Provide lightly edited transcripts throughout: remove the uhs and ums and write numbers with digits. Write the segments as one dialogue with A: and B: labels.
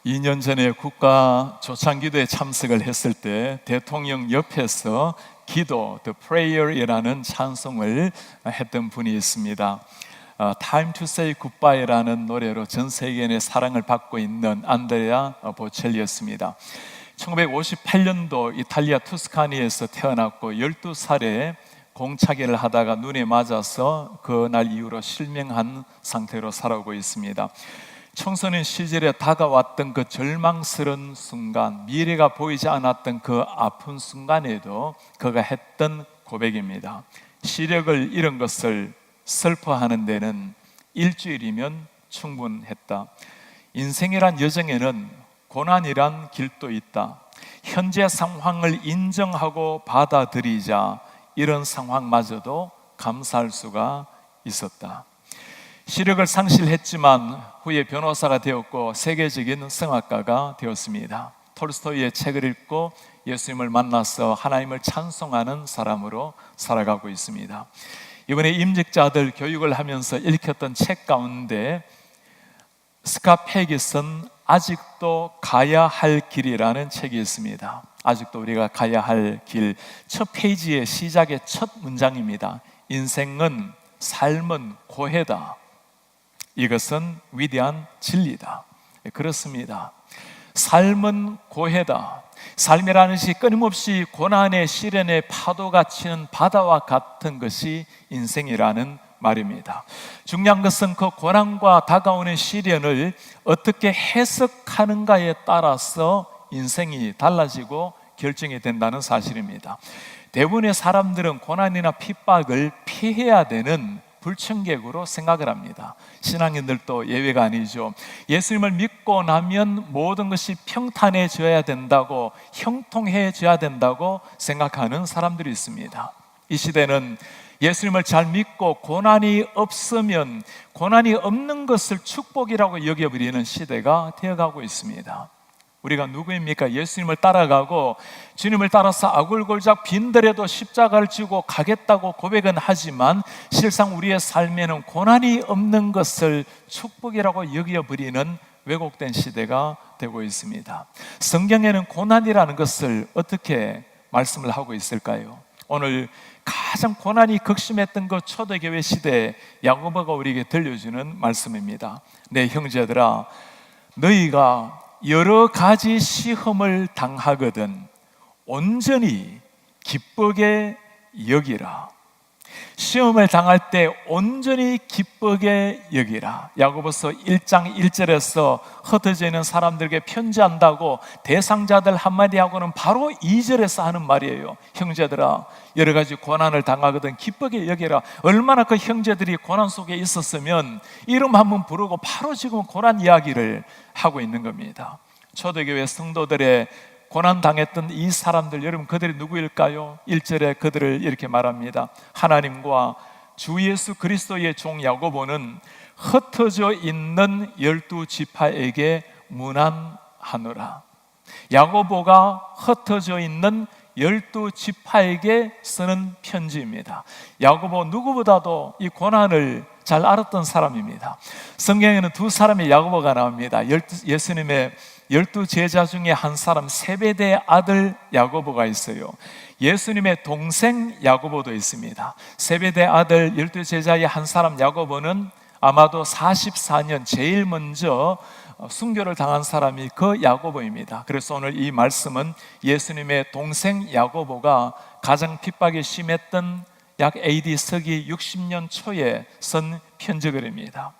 A: 2년 전에 국가 조창기도에 참석을 했을 때 대통령 옆에서 기도, The Prayer이라는 찬송을 했던 분이 있습니다. Time to Say Goodbye라는 노래로 전 세계인의 사랑을 받고 있는 안드레아 보첼리였습니다. 1958년도 이탈리아 투스카니에서 태어났고 12살에 공차기를 하다가 눈에 맞아서 그날 이후로 실명한 상태로 살아오고 있습니다. 청소년 시절에 다가왔던 그 절망스러운 순간, 미래가 보이지 않았던 그 아픈 순간에도 그가 했던 고백입니다. 시력을 잃은 것을 슬퍼하는 데는 일주일이면 충분했다. 인생이란 여정에는 고난이란 길도 있다. 현재 상황을 인정하고 받아들이자 이런 상황마저도 감사할 수가 있었다. 시력을 상실했지만 후에 변호사가 되었고 세계적인 성악가가 되었습니다. 톨스토이의 책을 읽고 예수님을 만나서 하나님을 찬송하는 사람으로 살아가고 있습니다. 이번에 임직자들 교육을 하면서 읽혔던 책 가운데 스캇 페기슨 아직도 가야 할 길이라는 책이 있습니다. 아직도 우리가 가야 할 길, 첫 페이지의 시작의 첫 문장입니다. 인생은, 삶은 고해다. 이것은 위대한 진리다. 그렇습니다. 삶은 고해다. 삶이라는 것이 끊임없이 고난의 시련의 파도가 치는 바다와 같은 것이 인생이라는 말입니다. 중요한 것은 그 고난과 다가오는 시련을 어떻게 해석하는가에 따라서 인생이 달라지고 결정이 된다는 사실입니다. 대부분의 사람들은 고난이나 핍박을 피해야 되는 불청객으로 생각을 합니다. 신앙인들도 예외가 아니죠. 예수님을 믿고 나면 모든 것이 평탄해져야 된다고, 형통해져야 된다고 생각하는 사람들이 있습니다. 이 시대는 예수님을 잘 믿고 고난이 없으면 고난이 없는 것을 축복이라고 여겨버리는 시대가 되어가고 있습니다. 우리가 누구입니까? 예수님을 따라가고 주님을 따라서 아굴골작 빈들에도 십자가를 지고 가겠다고 고백은 하지만 실상 우리의 삶에는 고난이 없는 것을 축복이라고 여겨버리는 왜곡된 시대가 되고 있습니다. 성경에는 고난이라는 것을 어떻게 말씀을 하고 있을까요? 오늘 가장 고난이 극심했던 그 초대교회 시대에 야고보가 우리에게 들려주는 말씀입니다. 내 형제들아, 너희가 여러 가지 시험을 당하거든 온전히 기쁘게 여기라. 시험을 당할 때 온전히 기쁘게 여기라. 야고보서 1장 1절에서 흩어져 있는 사람들에게 편지한다고 대상자들 한마디하고는 바로 2절에서 하는 말이에요. 형제들아, 여러 가지 고난을 당하거든 기쁘게 여기라. 얼마나 그 형제들이 고난 속에 있었으면 이름 한번 부르고 바로 지금 고난 이야기를 하고 있는 겁니다. 초대교회 성도들의 고난 당했던 이 사람들, 여러분 그들이 누구일까요? 1절에 그들을 이렇게 말합니다. 하나님과 주 예수 그리스도의 종 야고보는 흩어져 있는 12지파에게 문안하노라. 야고보가 흩어져 있는 12지파에게 쓰는 편지입니다. 야고보 누구보다도 이 고난을 잘 알았던 사람입니다. 성경에는 두 사람의 야고보가 나옵니다. 예수님의 12제자 중에 한 사람 세베대의 아들 야고보가 있어요. 예수님의 동생 야고보도 있습니다. 세베대의 아들 12제자의 한 사람 야고보는 아마도 44년 제일 먼저 순교를 당한 사람이 그 야고보입니다. 그래서 오늘 이 말씀은 예수님의 동생 야고보가 가장 핍박이 심했던 약 AD 서기 60년 초에 쓴 편지글입니다.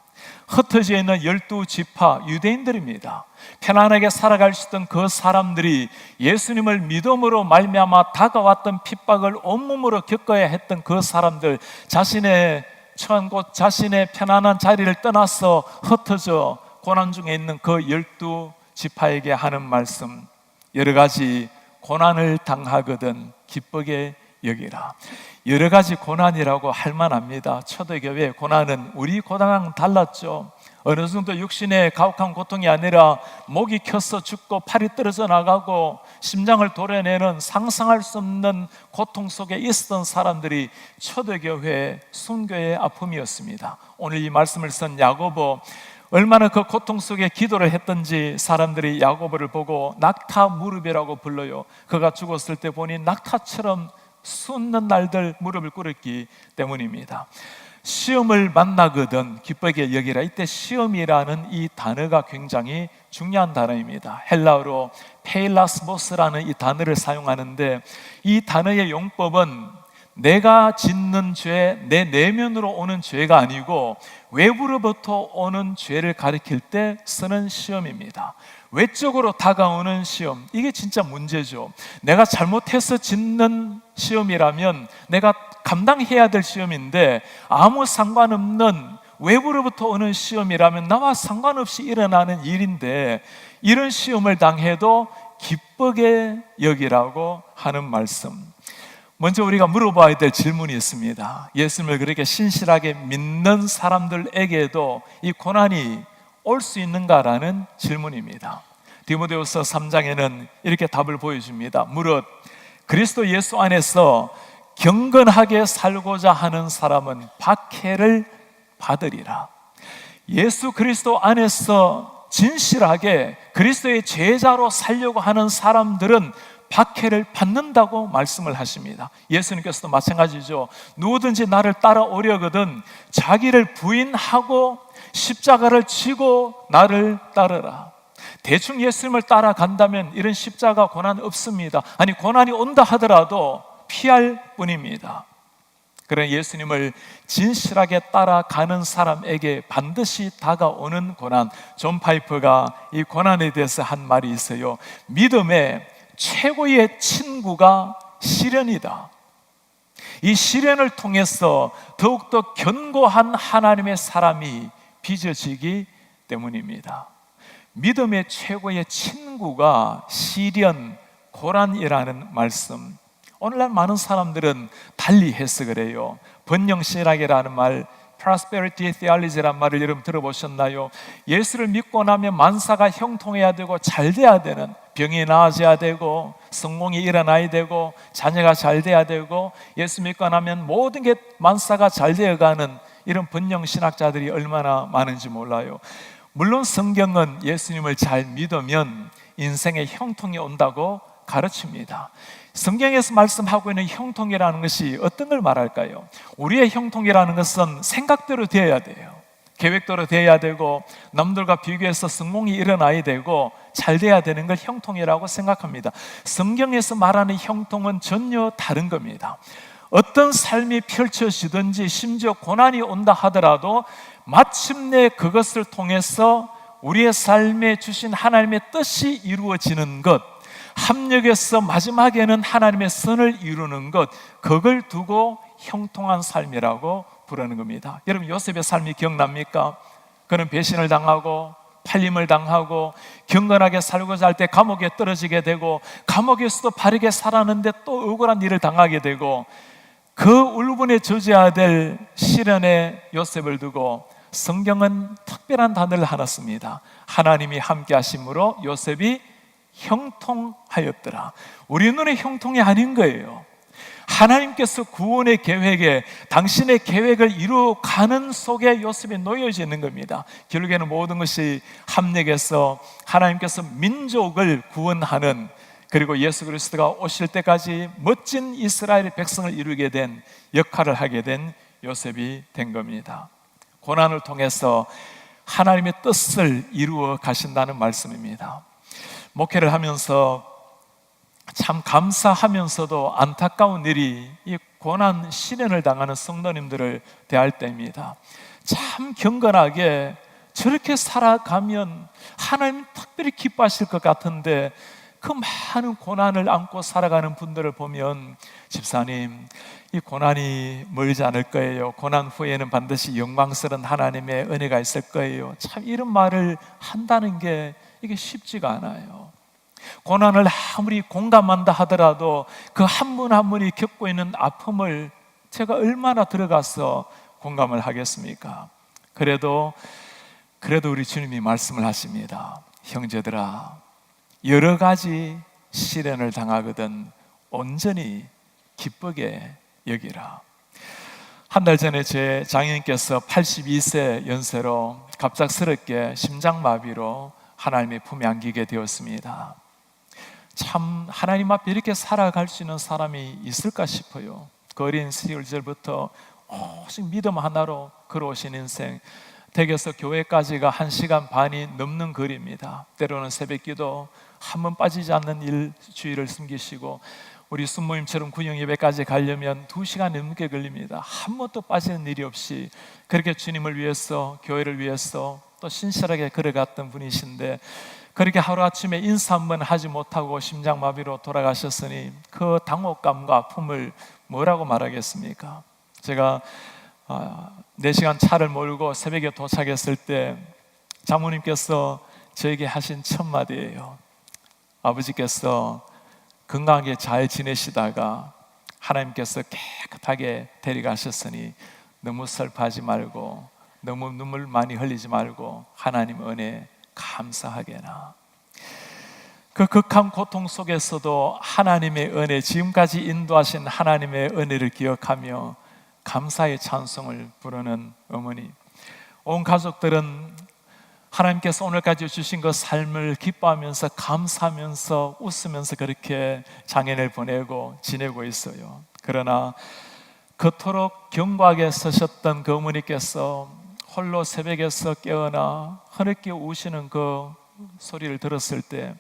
A: 흩어져 있는 12지파 유대인들입니다. 편안하게 살아갈 수 있던 그 사람들이 예수님을 믿음으로 말미암아 다가왔던 핍박을 온몸으로 겪어야 했던 그 사람들, 자신의 처한 곳, 자신의 편안한 자리를 떠나서 흩어져 고난 중에 있는 그 12지파에게 하는 말씀, 여러 가지 고난을 당하거든 기쁘게 여기라. 여러 가지 고난이라고 할 만합니다. 초대교회 고난은 우리 고난랑 달랐죠. 어느 정도 육신의 가혹한 고통이 아니라 목이 켜서 죽고 팔이 떨어져 나가고 심장을 도려내는 상상할 수 없는 고통 속에 있었던 사람들이 초대교회 순교의 아픔이었습니다. 오늘 이 말씀을 쓴 야고보, 얼마나 그 고통 속에 기도를 했던지 사람들이 야고보를 보고 낙타 무릎이라고 불러요. 그가 죽었을 때 보니 낙타처럼 솟는 날들 무릎을 꿇었기 때문입니다. 시험을 만나거든 기쁘게 여기라. 이때 시험이라는 이 단어가 굉장히 중요한 단어입니다. 헬라어로 페일라스모스라는 이 단어를 사용하는데, 이 단어의 용법은 내가 짓는 죄, 내 내면으로 오는 죄가 아니고 외부로부터 오는 죄를 가리킬 때 쓰는 시험입니다. 외적으로 다가오는 시험, 이게 진짜 문제죠. 내가 잘못해서 짓는 시험이라면 내가 감당해야 될 시험인데, 아무 상관없는 외부로부터 오는 시험이라면 나와 상관없이 일어나는 일인데, 이런 시험을 당해도 기쁘게 여기라고 하는 말씀. 먼저 우리가 물어봐야 될 질문이 있습니다. 예수님을 그렇게 신실하게 믿는 사람들에게도 이 고난이 올 수 있는가라는 질문입니다. 디모데후서 3장에는 이렇게 답을 보여줍니다. 무릇 그리스도 예수 안에서 경건하게 살고자 하는 사람은 박해를 받으리라. 예수 그리스도 안에서 진실하게 그리스도의 제자로 살려고 하는 사람들은 박해를 받는다고 말씀을 하십니다. 예수님께서도 마찬가지죠. 누구든지 나를 따라오려거든 자기를 부인하고 십자가를 지고 나를 따르라. 대충 예수님을 따라간다면 이런 십자가 고난 없습니다. 아니, 고난이 온다 하더라도 피할 뿐입니다. 그런 예수님을 진실하게 따라가는 사람에게 반드시 다가오는 고난. 존 파이퍼가 이 고난에 대해서 한 말이 있어요. 믿음의 최고의 친구가 시련이다. 이 시련을 통해서 더욱더 견고한 하나님의 사람이 빚어지기 때문입니다. 믿음의 최고의 친구가 시련, 고난이라는 말씀, 오늘날 많은 사람들은 달리 해석을 해요. 번영신학이라는 말, prosperity theology라는 말을 여러분 들어보셨나요? 예수를 믿고 나면 만사가 형통해야 되고 잘 돼야 되는, 병이 나아져야 되고 성공이 일어나야 되고 자녀가 잘 돼야 되고, 예수 믿고 나면 모든 게 만사가 잘 되어가는 이런 번영신학자들이 얼마나 많은지 몰라요. 물론 성경은 예수님을 잘 믿으면 인생에 형통이 온다고 가르칩니다. 성경에서 말씀하고 있는 형통이라는 것이 어떤 걸 말할까요? 우리의 형통이라는 것은 생각대로 되어야 돼요. 계획대로 되어야 되고 남들과 비교해서 성공이 일어나야 되고 잘 돼야 되는 걸 형통이라고 생각합니다. 성경에서 말하는 형통은 전혀 다른 겁니다. 어떤 삶이 펼쳐지든지 심지어 고난이 온다 하더라도 마침내 그것을 통해서 우리의 삶에 주신 하나님의 뜻이 이루어지는 것, 합력해서 마지막에는 하나님의 선을 이루는 것, 그걸 두고 형통한 삶이라고 부르는 겁니다. 여러분, 요셉의 삶이 기억납니까? 그는 배신을 당하고 팔림을 당하고 경건하게 살고자 할 때 감옥에 떨어지게 되고, 감옥에서도 바르게 살았는데 또 억울한 일을 당하게 되고, 그 울분에 젖어야 될 시련의 요셉을 두고 성경은 특별한 단어를 하나 씁니다. 하나님이 함께 하심으로 요셉이 형통하였더라. 우리 눈에 형통이 아닌 거예요. 하나님께서 구원의 계획에, 당신의 계획을 이루어가는 속에 요셉이 놓여져 있는 겁니다. 결국에는 모든 것이 합력해서 하나님께서 민족을 구원하는, 그리고 예수 그리스도가 오실 때까지 멋진 이스라엘 백성을 이루게 된 역할을 하게 된 요셉이 된 겁니다. 고난을 통해서 하나님의 뜻을 이루어 가신다는 말씀입니다. 목회를 하면서 참 감사하면서도 안타까운 일이 이 고난 시련을 당하는 성도님들을 대할 때입니다. 참 경건하게 저렇게 살아가면 하나님 특별히 기뻐하실 것 같은데, 그 많은 고난을 안고 살아가는 분들을 보면, 집사님, 이 고난이 멀지 않을 거예요. 고난 후에는 반드시 영광스러운 하나님의 은혜가 있을 거예요. 참 이런 말을 한다는 게 이게 쉽지가 않아요. 고난을 아무리 공감한다 하더라도 그 한 분 한 분이 겪고 있는 아픔을 제가 얼마나 들어가서 공감을 하겠습니까? 그래도 우리 주님이 말씀을 하십니다. 형제들아, 여러 가지 시련을 당하거든 온전히 기쁘게 여기라. 한 달 전에 제 장인께서 82세 연세로 갑작스럽게 심장마비로 하나님의 품에 안기게 되었습니다. 참 하나님 앞에 이렇게 살아갈 수 있는 사람이 있을까 싶어요. 그 어린 시절부터 오직 믿음 하나로 걸어오신 인생, 댁에서 교회까지가 1시간 반이 넘는 거리입니다. 때로는 새벽기도 한 번 빠지지 않는 일주일을 숨기시고, 우리 순모임처럼 구영 예배까지 가려면 2시간 넘게 걸립니다. 한 번도 빠지는 일이 없이 그렇게 주님을 위해서, 교회를 위해서 또 신실하게 걸어갔던 분이신데, 그렇게 하루아침에 인사 한번 하지 못하고 심장마비로 돌아가셨으니 그 당혹감과 아픔을 뭐라고 말하겠습니까? 제가 4시간 차를 몰고 새벽에 도착했을 때 장모님께서 저에게 하신 첫 마디예요. 아버지께서 건강하게 잘 지내시다가 하나님께서 깨끗하게 데려가셨으니 너무 슬퍼하지 말고, 너무 눈물 많이 흘리지 말고 하나님 은혜 감사하게나. 그 극한 고통 속에서도 하나님의 은혜, 지금까지 인도하신 하나님의 은혜를 기억하며 감사의 찬송을 부르는 어머니, 온 가족들은 하나님께서 오늘까지 주신 그 삶을 기뻐하면서 감사하면서 웃으면서 그렇게 장애를 보내고 지내고 있어요. 그러나 그토록 견고하게 서셨던 그 어머니께서 홀로 새벽에서 깨어나 흐느끼 우시는 그 소리를 들었을 때,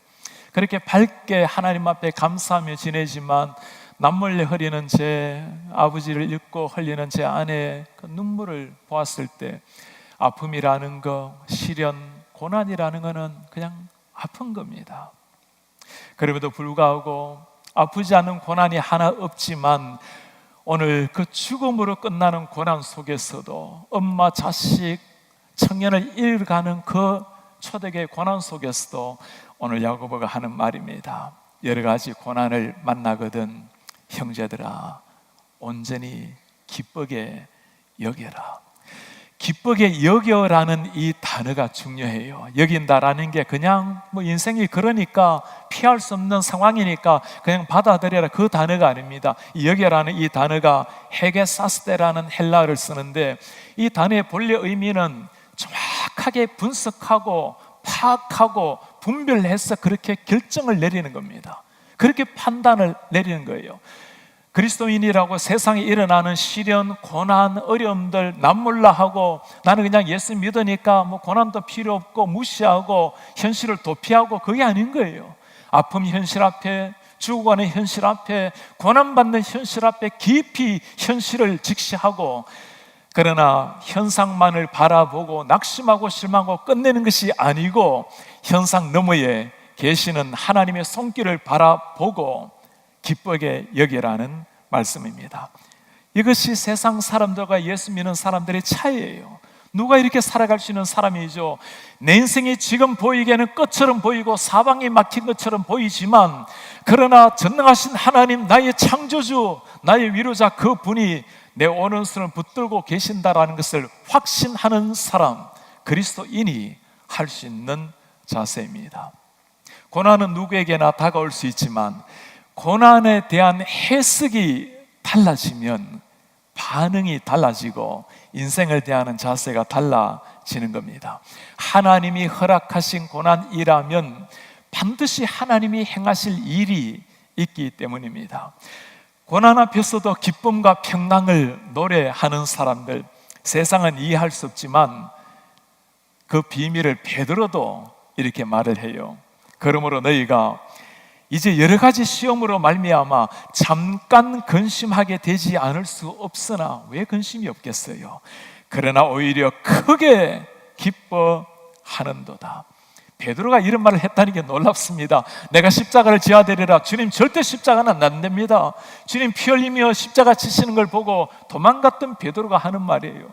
A: 그렇게 밝게 하나님 앞에 감사하며 지내지만 남몰래 흘리는 제 아버지를 잊고 흘리는 제 아내의 그 눈물을 보았을 때, 아픔이라는 거, 시련, 고난이라는 거는 그냥 아픈 겁니다. 그럼에도 불구하고 아프지 않은 고난이 하나 없지만, 오늘 그 죽음으로 끝나는 고난 속에서도 엄마, 자식, 청년을 잃어가는 그 초대교의 고난 속에서도 오늘 야고보가 하는 말입니다. 여러 가지 고난을 만나거든 형제들아 온전히 기쁘게 여겨라. 기쁘게 여겨라는 이 단어가 중요해요. 여긴다라는 게 그냥 뭐 인생이 그러니까 피할 수 없는 상황이니까 그냥 받아들여라, 그 단어가 아닙니다. 이 여겨라는 이 단어가 헤게사스테라는 헬라어를 쓰는데, 이 단어의 본래 의미는 정확하게 분석하고 파악하고 분별해서 그렇게 결정을 내리는 겁니다. 그렇게 판단을 내리는 거예요. 그리스도인이라고 세상에 일어나는 시련, 고난, 어려움들 남몰라 하고 나는 그냥 예수 믿으니까 뭐 고난도 필요 없고 무시하고 현실을 도피하고, 그게 아닌 거예요. 아픔 현실 앞에, 죽어가는 현실 앞에, 고난받는 현실 앞에 깊이 현실을 직시하고, 그러나 현상만을 바라보고 낙심하고 실망하고 끝내는 것이 아니고 현상 너머에 계시는 하나님의 손길을 바라보고 기쁘게 여기라는 말씀입니다. 이것이 세상 사람들과 예수 믿는 사람들의 차이예요. 누가 이렇게 살아갈 수 있는 사람이죠? 내 인생이 지금 보이기에는 끝처럼 보이고 사방이 막힌 것처럼 보이지만, 그러나 전능하신 하나님, 나의 창조주, 나의 위로자, 그 분이 내 오른손을 붙들고 계신다라는 것을 확신하는 사람, 그리스도인이 할 수 있는 자세입니다. 고난은 누구에게나 다가올 수 있지만 고난에 대한 해석이 달라지면 반응이 달라지고 인생을 대하는 자세가 달라지는 겁니다. 하나님이 허락하신 고난이라면 반드시 하나님이 행하실 일이 있기 때문입니다. 고난 앞에서도 기쁨과 평강을 노래하는 사람들, 세상은 이해할 수 없지만 그 비밀을 베드로도 이렇게 말을 해요. 그러므로 너희가 이제 여러 가지 시험으로 말미암아 잠깐 근심하게 되지 않을 수 없으나, 왜 근심이 없겠어요? 그러나 오히려 크게 기뻐하는도다. 베드로가 이런 말을 했다는 게 놀랍습니다. 내가 십자가를 지어야 되리라. 주님, 절대 십자가는 안 됩니다. 주님 피 흘리며 십자가 지시는 걸 보고 도망갔던 베드로가 하는 말이에요.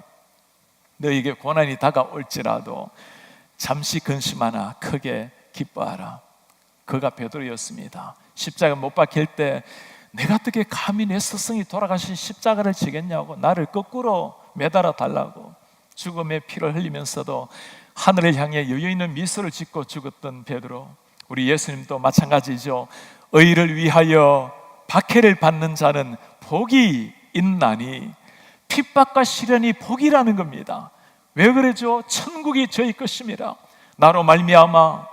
A: 너에게 고난이 다가올지라도 잠시 근심하나 크게 기뻐하라. 그가 베드로였습니다. 십자가 못 박힐 때 내가 어떻게 감히 내 스승이 돌아가신 십자가를 지겠냐고, 나를 거꾸로 매달아 달라고 죽음의 피를 흘리면서도 하늘을 향해 여유있는 미소를 짓고 죽었던 베드로, 우리 예수님도 마찬가지죠. 의를 위하여 박해를 받는 자는 복이 있나니 핍박과 시련이 복이라는 겁니다. 왜 그러죠? 천국이 저희 것입니다. 나로 말미암아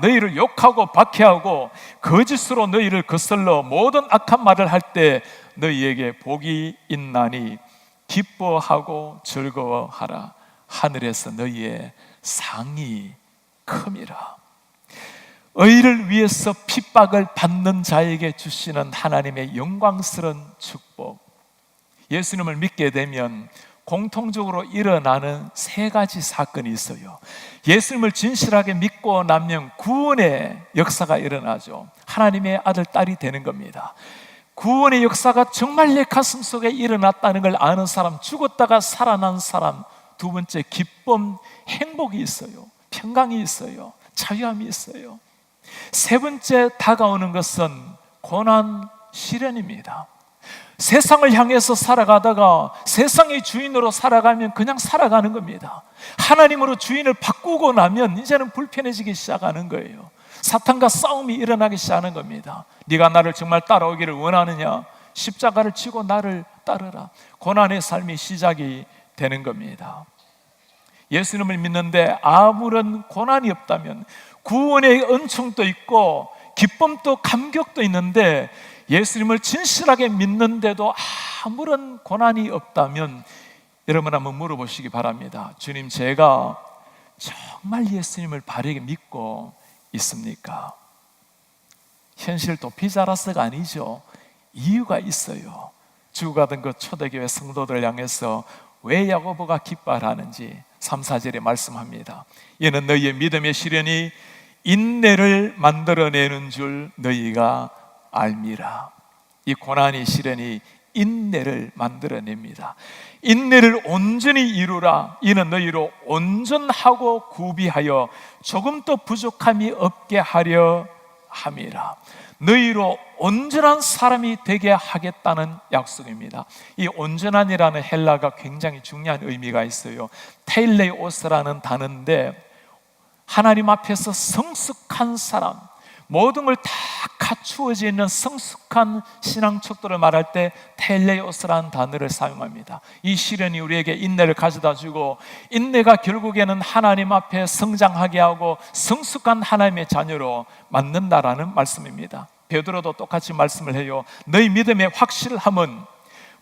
A: 너희를 욕하고 박해하고 거짓으로 너희를 거슬러 모든 악한 말을 할 때 너희에게 복이 있나니 기뻐하고 즐거워하라. 하늘에서 너희의 상이 큼이라. 의를 위해서 핍박을 받는 자에게 주시는 하나님의 영광스러운 축복. 예수님을 믿게 되면 공통적으로 일어나는 세 가지 사건이 있어요. 예수님을 진실하게 믿고 나면 구원의 역사가 일어나죠. 하나님의 아들, 딸이 되는 겁니다. 구원의 역사가 정말 내 가슴 속에 일어났다는 걸 아는 사람, 죽었다가 살아난 사람. 두 번째, 기쁨, 행복이 있어요. 평강이 있어요. 자유함이 있어요. 세 번째, 다가오는 것은 고난, 시련입니다. 세상을 향해서 살아가다가 세상의 주인으로 살아가면 그냥 살아가는 겁니다. 하나님으로 주인을 바꾸고 나면 이제는 불편해지기 시작하는 거예요. 사탄과 싸움이 일어나기 시작하는 겁니다. 네가 나를 정말 따라오기를 원하느냐? 십자가를 지고 나를 따르라. 고난의 삶이 시작이 되는 겁니다. 예수님을 믿는데 아무런 고난이 없다면, 구원의 은총도 있고 기쁨도 감격도 있는데 예수님을 진실하게 믿는데도 아무런 고난이 없다면 여러분 한번 물어보시기 바랍니다. 주님, 제가 정말 예수님을 바르게 믿고 있습니까? 현실 도피자라서가 아니죠. 이유가 있어요. 죽어가던 그 초대교회 성도들 향해서 왜 야고보가 기뻐하는지 3, 4절에 말씀합니다. 이는 너희의 믿음의 시련이 인내를 만들어내는 줄 너희가 알미라. 이 고난이, 시련이 인내를 만들어냅니다. 인내를 온전히 이루라. 이는 너희로 온전하고 구비하여 조금도 부족함이 없게 하려 함이라. 너희로 온전한 사람이 되게 하겠다는 약속입니다. 이 온전한이라는 헬라가 굉장히 중요한 의미가 있어요. 테일레오스라는 단어인데 하나님 앞에서 성숙한 사람, 모든 걸 다 갖추어져 있는 성숙한 신앙 척도를 말할 때 텔레오스라는 단어를 사용합니다. 이 시련이 우리에게 인내를 가져다 주고, 인내가 결국에는 하나님 앞에 성장하게 하고 성숙한 하나님의 자녀로 만든다라는 말씀입니다. 베드로도 똑같이 말씀을 해요. 너희 믿음의 확실함은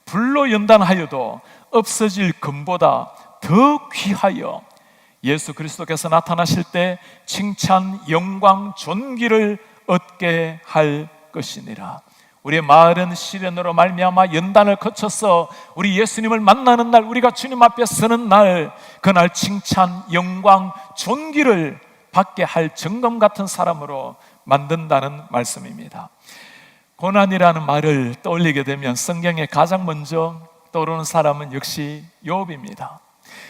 A: 불로 연단하여도 없어질 금보다 더 귀하여 예수 그리스도께서 나타나실 때 칭찬, 영광, 존귀를 얻게 할 것이니라. 우리의 마을은 시련으로 말미암아 연단을 거쳐서 우리 예수님을 만나는 날, 우리가 주님 앞에 서는 날, 그날 칭찬, 영광, 존귀를 받게 할 정금 같은 사람으로 만든다는 말씀입니다. 고난이라는 말을 떠올리게 되면 성경에 가장 먼저 떠오르는 사람은 역시 욥입니다.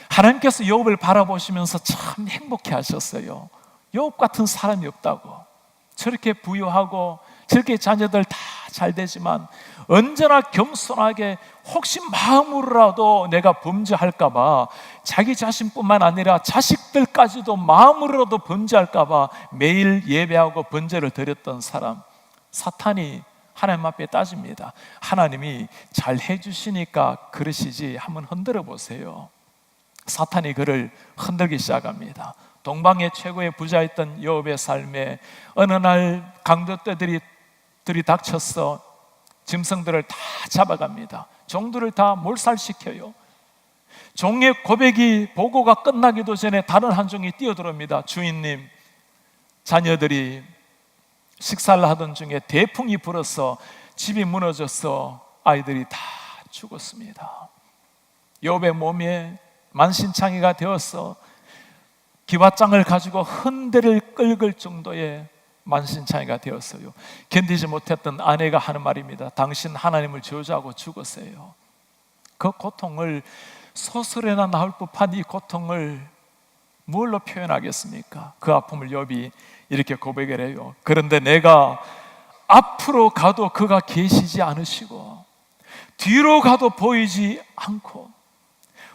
A: 하나님께서 욥을 바라보시면서 참 행복해 하셨어요. 욥 같은 사람이 없다고. 저렇게 부유하고 저렇게 자녀들 다 잘 되지만 언제나 겸손하게, 혹시 마음으로라도 내가 범죄할까 봐, 자기 자신뿐만 아니라 자식들까지도 마음으로라도 범죄할까 봐 매일 예배하고 번제를 드렸던 사람. 사탄이 하나님 앞에 따집니다. 하나님이 잘 해주시니까 그러시지, 한번 흔들어 보세요. 사탄이 그를 흔들기 시작합니다. 동방의 최고의 부자였던 욥의 삶에 어느 날 강도떼들이 닥쳐서 짐승들을 다 잡아갑니다. 종들을 다 몰살시켜요. 종의 고백이, 보고가 끝나기도 전에 다른 한 종이 뛰어들어옵니다. 주인님, 자녀들이 식사를 하던 중에 대풍이 불어서 집이 무너져서 아이들이 다 죽었습니다. 욥의 몸에 만신창이가 되어서 기와장을 가지고 흔들을 긁을 정도의 만신창이가 되었어요. 견디지 못했던 아내가 하는 말입니다. 당신 하나님을 저주하고 죽었어요. 그 고통을, 소설에나 나올 법한 이 고통을 뭘로 표현하겠습니까? 그 아픔을 욥이 이렇게 고백을 해요. 그런데 내가 앞으로 가도 그가 계시지 않으시고 뒤로 가도 보이지 않고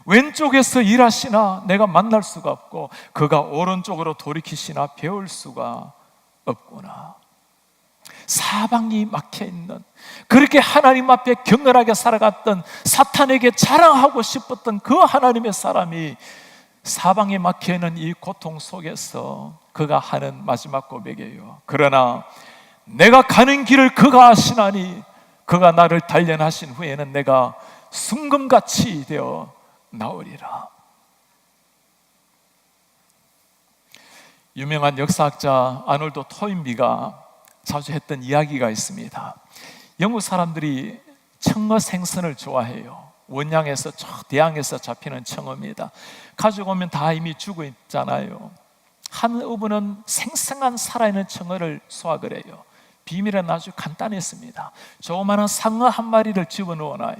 A: 왼쪽에서 일하시나 내가 만날 수가 없고 그가 오른쪽으로 돌이키시나 배울 수가 없구나. 사방이 막혀 있는, 그렇게 하나님 앞에 격렬하게 살아갔던, 사탄에게 자랑하고 싶었던 그 하나님의 사람이 사방에 막혀 있는 이 고통 속에서 그가 하는 마지막 고백이에요. 그러나 내가 가는 길을 그가 아시나니 그가 나를 단련하신 후에는 내가 순금같이 되어 나오리라. 유명한 역사학자 아놀드 토인비가 자주 했던 이야기가 있습니다. 영국 사람들이 청어 생선을 좋아해요. 원양에서 저 대양에서 잡히는 청어입니다. 가지고 오면 다 이미 죽어 있잖아요. 한 어부는 생생한 살아있는 청어를 수확을 해요. 비밀은 아주 간단했습니다. 조그마한 상어 한 마리를 집어넣어 놔요.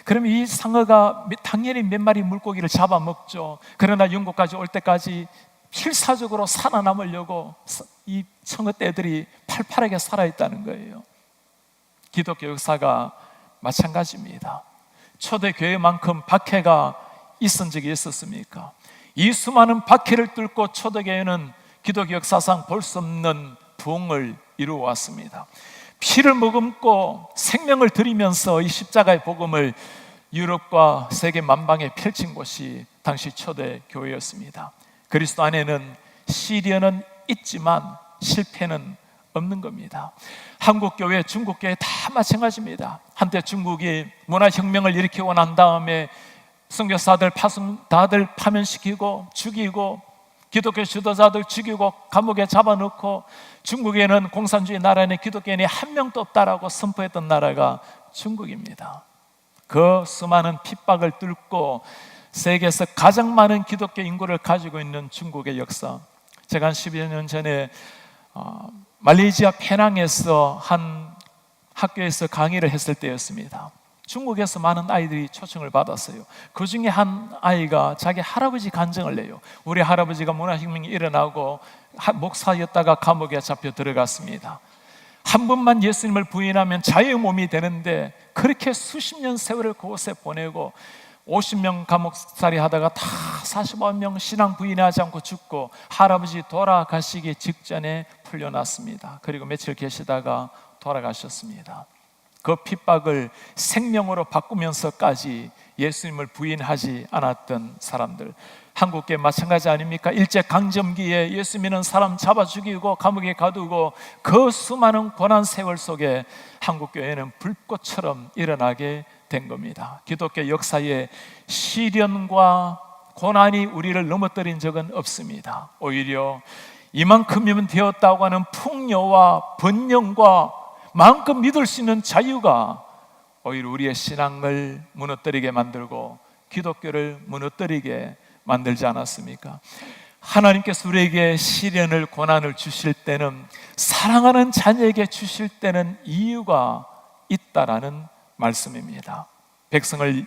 A: 그러면 이 상어가 당연히 몇 마리 물고기를 잡아먹죠. 그러나 영국까지 올 때까지 필사적으로 살아남으려고 이 청어떼들이 팔팔하게 살아있다는 거예요. 기독교 역사가 마찬가지입니다. 초대교회만큼 박해가 있은 적이 있었습니까? 이 수많은 박해를 뚫고 초대교회는 기독교 역사상 볼 수 없는 부흥을 이루어왔습니다. 피를 머금고 생명을 들이면서 이 십자가의 복음을 유럽과 세계 만방에 펼친 곳이 당시 초대교회였습니다. 그리스도 안에는 시련은 있지만 실패는 없는 겁니다. 한국교회, 중국교회 다 마찬가지입니다. 한때 중국이 문화혁명을 일으키고 난 다음에 선교사들 다들 파면시키고 죽이고 기독교 지도자들 죽이고 감옥에 잡아넣고, 중국에는 공산주의 나라에는 기독교인이 한 명도 없다라고 선포했던 나라가 중국입니다. 그 수많은 핍박을 뚫고 세계에서 가장 많은 기독교 인구를 가지고 있는 중국의 역사, 제가 한 10여 년 전에 말레이시아 페낭에서 한 학교에서 강의를 했을 때였습니다. 중국에서 많은 아이들이 초청을 받았어요. 그 중에 한 아이가 자기 할아버지 간증을 해요. 우리 할아버지가 문화혁명이 일어나고 목사였다가 감옥에 잡혀 들어갔습니다. 한 번만 예수님을 부인하면 자유의 몸이 되는데 그렇게 수십 년 세월을 그곳에 보내고 50명 감옥살이 하다가 다 45명 신앙 부인하지 않고 죽고 할아버지 돌아가시기 직전에 풀려났습니다. 그리고 며칠 계시다가 돌아가셨습니다. 그 핍박을 생명으로 바꾸면서까지 예수님을 부인하지 않았던 사람들, 한국교회 마찬가지 아닙니까? 일제강점기에 예수 믿는 사람 잡아 죽이고 감옥에 가두고 그 수많은 고난 세월 속에 한국교회는 불꽃처럼 일어나게 된 겁니다. 기독교 역사에 시련과 고난이 우리를 넘어뜨린 적은 없습니다. 오히려 이만큼이면 되었다고 하는 풍요와 번영과 마음껏 믿을 수 있는 자유가 오히려 우리의 신앙을 무너뜨리게 만들고 기독교를 무너뜨리게 만들지 않았습니까? 하나님께서 우리에게 시련을 고난을 주실 때는, 사랑하는 자녀에게 주실 때는 이유가 있다라는 말씀입니다. 백성을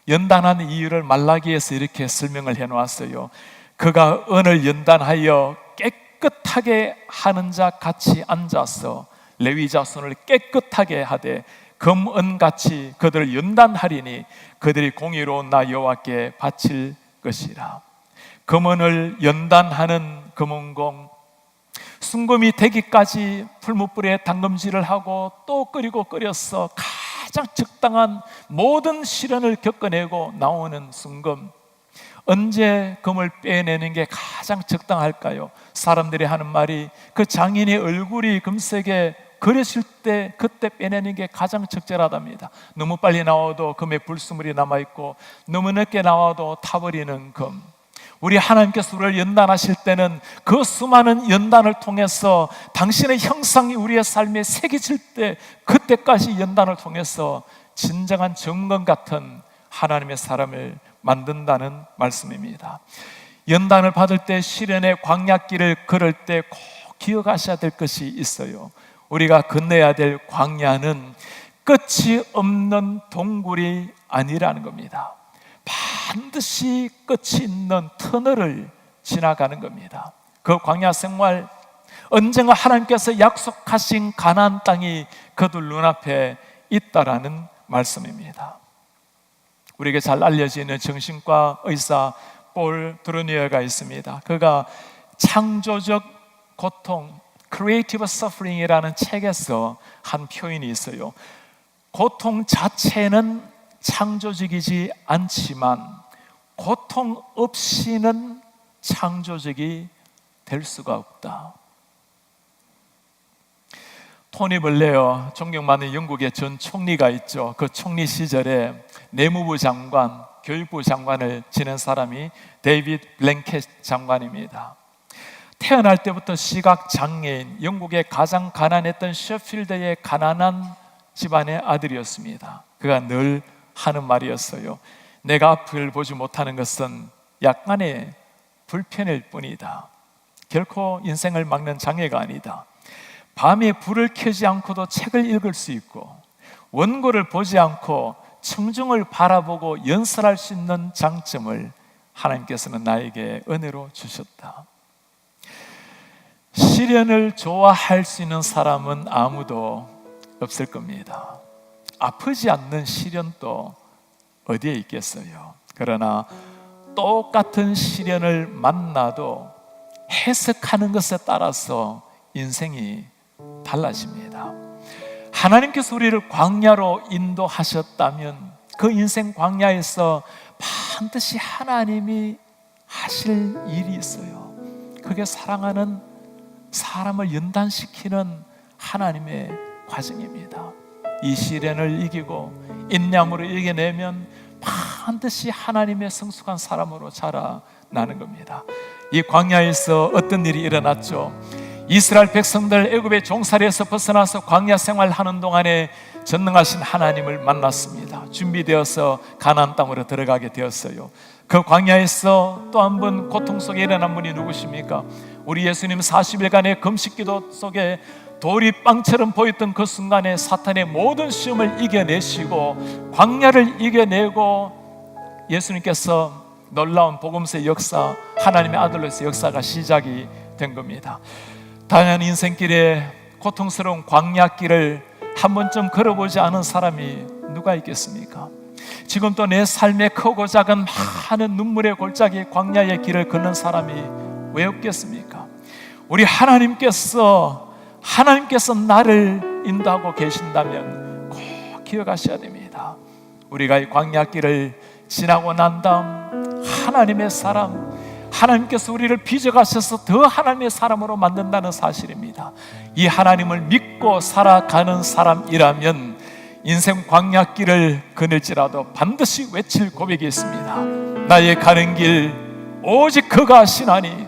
A: 연단하는 이유를 말라기에서 이렇게 설명을 해놓았어요. 그가 언을 연단하여 깨끗하게 하는 자 같이 앉아서 레위 자손을 깨끗하게 하되 금은같이 그들을 연단하리니 그들이 공의로운 나 여호와께 바칠 것이라. 금은을 연단하는 금은공, 순금이 되기까지 풀무불에 담금질을 하고 또 끓여서 가장 적당한 모든 시련을 겪어내고 나오는 순금, 언제 금을 빼내는 게 가장 적당할까요? 사람들이 하는 말이 그 장인의 얼굴이 금색에 그려질 때 그때 빼내는 게 가장 적절하답니다. 너무 빨리 나와도 금에 불순물이 남아있고 너무 늦게 나와도 타버리는 금. 우리 하나님께서 우리를 연단하실 때는 그 수많은 연단을 통해서 당신의 형상이 우리의 삶에 새겨질 때 그때까지 연단을 통해서 진정한 정금 같은 하나님의 사람을 만든다는 말씀입니다. 연단을 받을 때, 시련의 광야길을 걸을 때 꼭 기억하셔야 될 것이 있어요. 우리가 건너야 될 광야는 끝이 없는 동굴이 아니라는 겁니다. 반드시 끝이 있는 터널을 지나가는 겁니다. 그 광야 생활, 언젠가 하나님께서 약속하신 가나안 땅이 그들 눈앞에 있다라는 말씀입니다. 우리에게 잘 알려지는 정신과 의사 폴 드루니어가 있습니다. 그가 창조적 고통, Creative Suffering이라는 책에서 한 표현이 있어요. 고통 자체는 창조적이지 않지만 고통 없이는 창조적이 될 수가 없다. 토니 블레어, 존경받는 영국의 전 총리가 있죠. 그 총리 시절에 내무부 장관, 교육부 장관을 지낸 사람이 데이비드 블랭켓 장관입니다. 태어날 때부터 시각장애인, 영국의 가장 가난했던 셰필드의 가난한 집안의 아들이었습니다. 그가 늘 하는 말이었어요. 내가 앞을 보지 못하는 것은 약간의 불편일 뿐이다. 결코 인생을 막는 장애가 아니다. 밤에 불을 켜지 않고도 책을 읽을 수 있고 원고를 보지 않고 청중을 바라보고 연설할 수 있는 장점을 하나님께서는 나에게 은혜로 주셨다. 시련을 좋아할 수 있는 사람은 아무도 없을 겁니다. 아프지 않는 시련도 어디에 있겠어요? 그러나 똑같은 시련을 만나도 해석하는 것에 따라서 인생이 달라집니다. 하나님께서 우리를 광야로 인도하셨다면 그 인생 광야에서 반드시 하나님이 하실 일이 있어요. 그게 사랑하는 사람을 연단시키는 하나님의 과정입니다. 이 시련을 이기고 인내함으로 이겨내면 반드시 하나님의 성숙한 사람으로 자라나는 겁니다. 이 광야에서 어떤 일이 일어났죠? 이스라엘 백성들 애굽의 종살이에서 벗어나서 광야 생활하는 동안에 전능하신 하나님을 만났습니다. 준비되어서 가나안 땅으로 들어가게 되었어요. 그 광야에서 또 한 번 고통 속에 일어난 분이 누구십니까? 우리 예수님 40일간의 금식기도 속에 돌이 빵처럼 보였던 그 순간에 사탄의 모든 시험을 이겨내시고 광야를 이겨내고 예수님께서 놀라운 복음서의 역사, 하나님의 아들로서 역사가 시작이 된 겁니다. 다양한 인생길에 고통스러운 광야길을 한 번쯤 걸어보지 않은 사람이 누가 있겠습니까? 지금 또 내 삶의 크고 작은 많은 눈물의 골짜기 광야의 길을 걷는 사람이 왜 없겠습니까? 우리 하나님께서 나를 인도하고 계신다면 꼭 기억하셔야 됩니다. 우리가 이 광야길을 지나고 난 다음 하나님의 사람, 하나님께서 우리를 빚어가셔서 더 하나님의 사람으로 만든다는 사실입니다. 이 하나님을 믿고 살아가는 사람이라면 인생 광야길을 거닐지라도 반드시 외칠 고백이 있습니다. 나의 가는 길 오직 그가 하시나니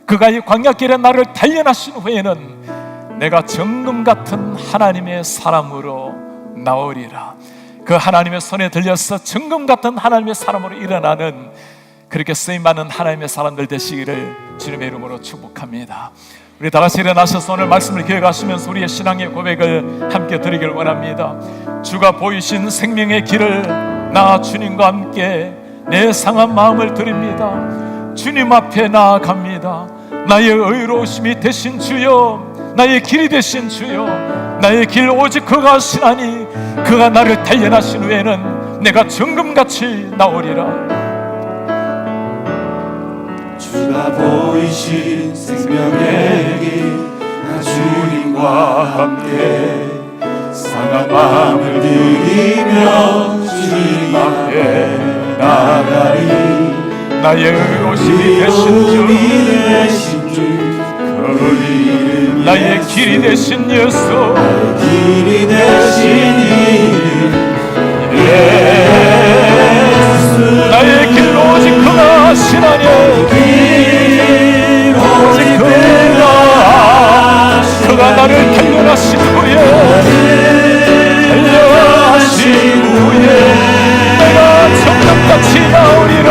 A: 그가 이 광야길에 나를 단련하신 후에는 내가 정금 같은 하나님의 사람으로 나오리라. 그 하나님의 손에 들려서 정금 같은 하나님의 사람으로 일어나는 그렇게 쓰임받는 하나님의 사람들 되시기를 주님의 이름으로 축복합니다. 우리 다 같이 일어나셔서 오늘 말씀을 기억하시면서 우리의 신앙의 고백을 함께 드리길 원합니다. 주가 보이신 생명의 길을 나 주님과 함께 내 상한 마음을 드립니다. 주님 앞에 나아갑니다. 나의 의로우심이 되신 주여, 나의 길이 되신 주여, 나의 길 오직 그가 하시나니 그가 나를 단련하신 후에는 내가 정금같이 나오리라.
B: 주가 보이신 생명의 길 나 주님과 함께 상한 마음을 드리며 주님 앞에 나가리.
A: 나의 의로우심이 되신 주, 나의 길이 되신 예수,
B: 길이 되신 예수,
A: 나의 길 오직 그가 하시나니 오직 그가 나를 단련하신 후에 내가 정금같이 나오리라.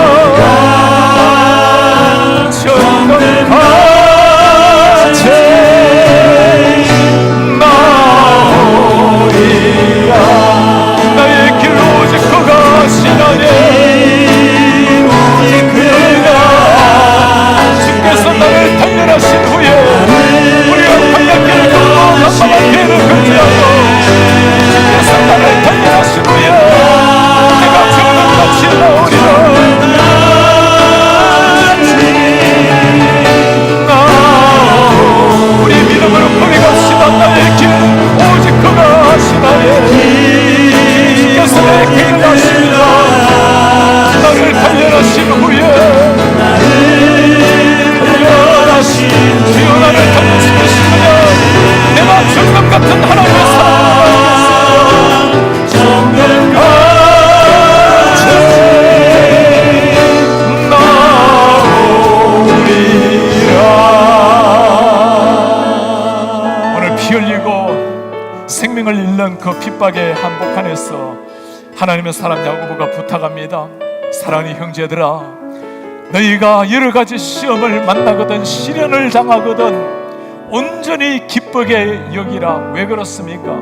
A: 정금같이 나오리라. 그 핍박의 한복 안에서 하나님의 사람 야고보가 부탁합니다. 사랑하는 형제들아, 너희가 여러 가지 시험을 만나거든 시련을 당하거든 온전히 기쁘게 여기라. 왜 그렇습니까?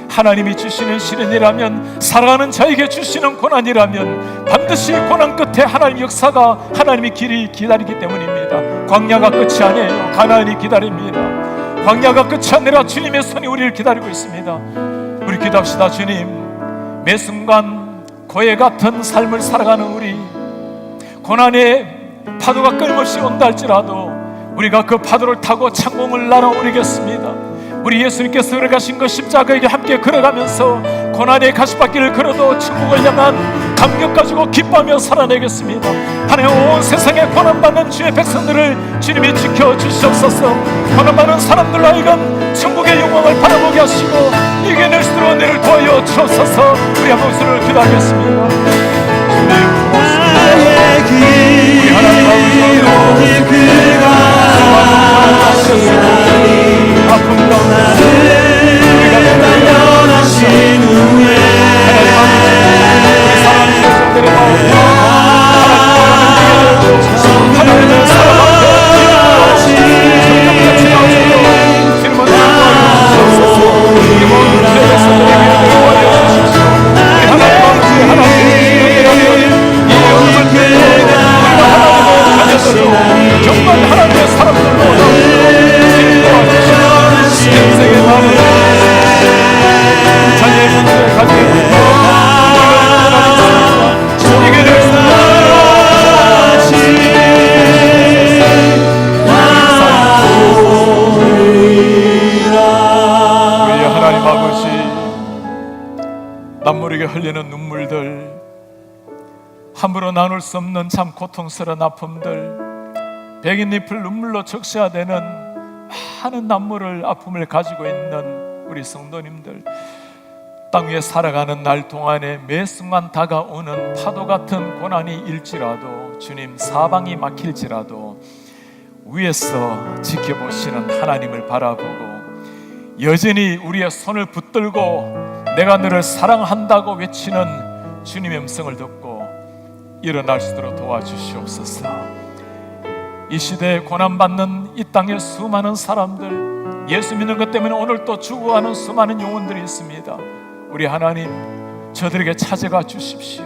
A: 하나님이 주시는 시련이라면, 살아가는 자에게 주시는 고난이라면 반드시 고난 끝에 하나님 역사가, 하나님의 길이 기다리기 때문입니다. 광야가 끝이 아니에요. 가나안이 기다립니다. 광야가 끝이 아니라 주님의 손이 우리를 기다리고 있습니다. 우리 기도합시다. 주님, 매 순간 고해 같은 삶을 살아가는 우리, 고난의 파도가 끊임없이 온다 할지라도 우리가 그 파도를 타고 창공을 날아오르겠습니다. 우리 예수님께서 걸어가신 그 십자가에게 함께 걸어가면서 고난의 가시밭길을 걸어도 천국을 향한 감격 가지고 기뻐하며 살아내겠습니다. 하나님, 온 세상에 고난받는 주의 백성들을 주님이 지켜주시옵소서. 고난받는 사람들로 하여금 천국의 영광을 바라보게 하시고 이겨낼 수 있도록 은혜를 도와여 주옵소서. 우리 한 목소리를 기도하겠습니다. 주님 고맙습니다. 우리 하나님 아버지, 그가 아픔 가운데 우리가
B: 단련하신 후에
A: 하나님 백성들의 마음에 하나님을 사랑하고 정답같이 나오셔서 주님은 도와주시옵소서. 우리 모든 백성들에게 도와주시옵소서. 우리 하나님 아버지, 하나님 이 어둠을 깨고 우리가 하나님을 가져서 정말 하나님의 사람들로 주님 도와주시옵소서. 인생의 마음을 자녀의 문제를 가지고 이겨낼 수 우리 하나님 아버지, 남모르게 흘리는 눈물들, 함부로 나눌 수 없는 참 고통스러운 아픔들, 백인잎을 눈물로 적셔야되는 많은 남모를 아픔을 가지고 있는 우리 성도님들, 땅 위에 살아가는 날 동안에 매 순간 다가오는 파도 같은 고난이 일지라도, 주님 사방이 막힐지라도 위에서 지켜보시는 하나님을 바라보고 여전히 우리의 손을 붙들고 내가 너를 사랑한다고 외치는 주님의 음성을 듣고 일어날 수 있도록 도와주시옵소서. 이 시대에 고난받는 이 땅의 수많은 사람들, 예수 믿는 것 때문에 오늘 또 죽어가는 수많은 영혼들이 있습니다. 우리 하나님, 저들에게 찾아가 주십시오.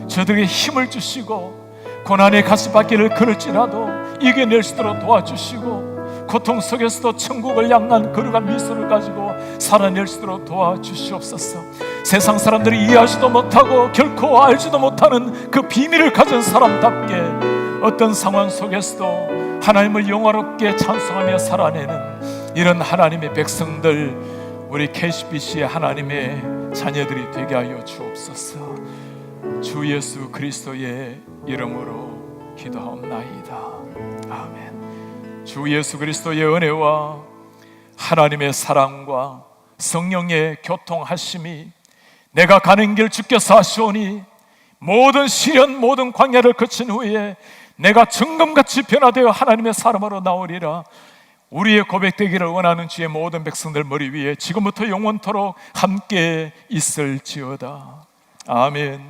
A: 저들에게 힘을 주시고 고난의 가시밭길을 걸을지라도 이겨낼 수 있도록 도와주시고 고통 속에서도 천국을 향한 걸어간 미소를 가지고 살아낼 수 있도록 도와주시옵소서. 세상 사람들이 이해하지도 못하고 결코 알지도 못하는 그 비밀을 가진 사람답게 어떤 상황 속에서도 하나님을 영화롭게 찬송하며 살아내는 이런 하나님의 백성들, 우리 KCBC의 하나님의 자녀들이 되게 하여 주옵소서. 주 예수 그리스도의 이름으로 기도하옵나이다. 아멘. 주 예수 그리스도의 은혜와 하나님의 사랑과 성령의 교통하심이 내가 가는 길 주께서 하시오니 모든 시련 모든 광야를 거친 후에 내가 정금같이 변화되어 하나님의 사람으로 나오리라. 우리의 고백되기를 원하는 주의 모든 백성들 머리 위에 지금부터 영원토록 함께 있을지어다. 아멘.